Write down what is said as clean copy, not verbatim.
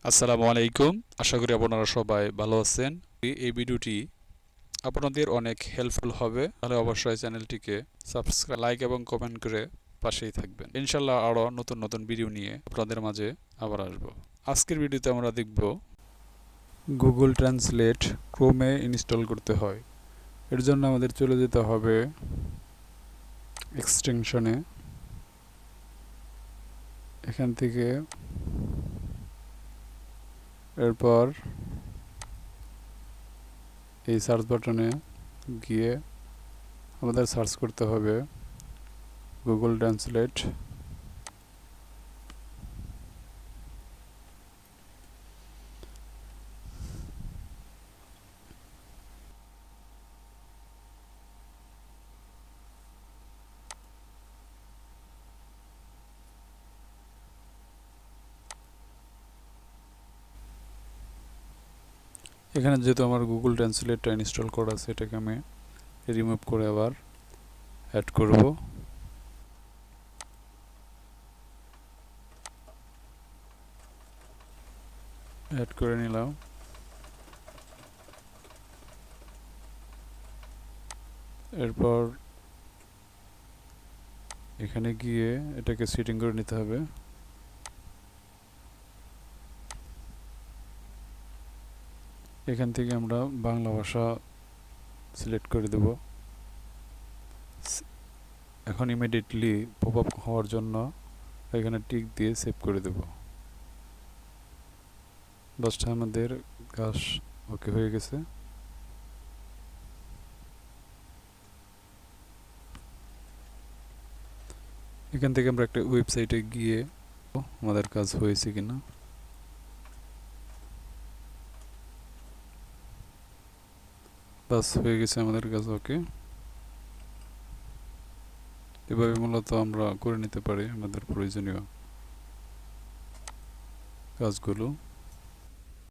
আসসালামু আলাইকুম। আশা করি আপনারা সবাই ভালো আছেন। এই ভিডিওটি আপনাদের অনেক হেল্পফুল হবে, তাহলে অবশ্যই চ্যানেলটিকে সাবস্ক্রাইব, লাইক এবং কমেন্ট করে পাশেই থাকবেন। ইনশাল্লাহ আরও নতুন নতুন ভিডিও নিয়ে আপনাদের মাঝে আবার আসব। আজকের ভিডিওতে আমরা দেখব গুগল ট্রান্সলেট ক্রোমে ইনস্টল করতে হয়। এর জন্য আমাদের চলে যেতে হবে এক্সটেনশনে। এখান থেকে এরপর এই সার্চ বাটনে গিয়ে আমাদের সার্চ করতে হবে গুগল ট্রান্সলেট। এখানে যেহেতু আমার গুগল ট্রান্সলেটটা ইনস্টল করা আছে, এটাকে আমি রিমুভ করে আবার অ্যাড করব। অ্যাড করে নিলাম। এরপর এখানে গিয়ে এটাকে সেটিং করে নিতে হবে। এখান থেকে আমরা বাংলা ভাষা সিলেক্ট করে দেব। এখন ইমিডিয়েটলি পপ আপ হওয়ার জন্য এখানে টিক দিয়ে সেভ করে দেব। বাসটা আমাদের কাজ ওকে হয়ে গেছে। এখান থেকে আমরা একটা ওয়েবসাইটে গিয়ে আমাদের কাজ হয়েছে কিনা। বাস হয়ে গেছে আমাদের কাজ ওকে। এভাবে মূলত আমরা করে নিতে পারি আমাদের প্রয়োজনীয় কাজগুলো।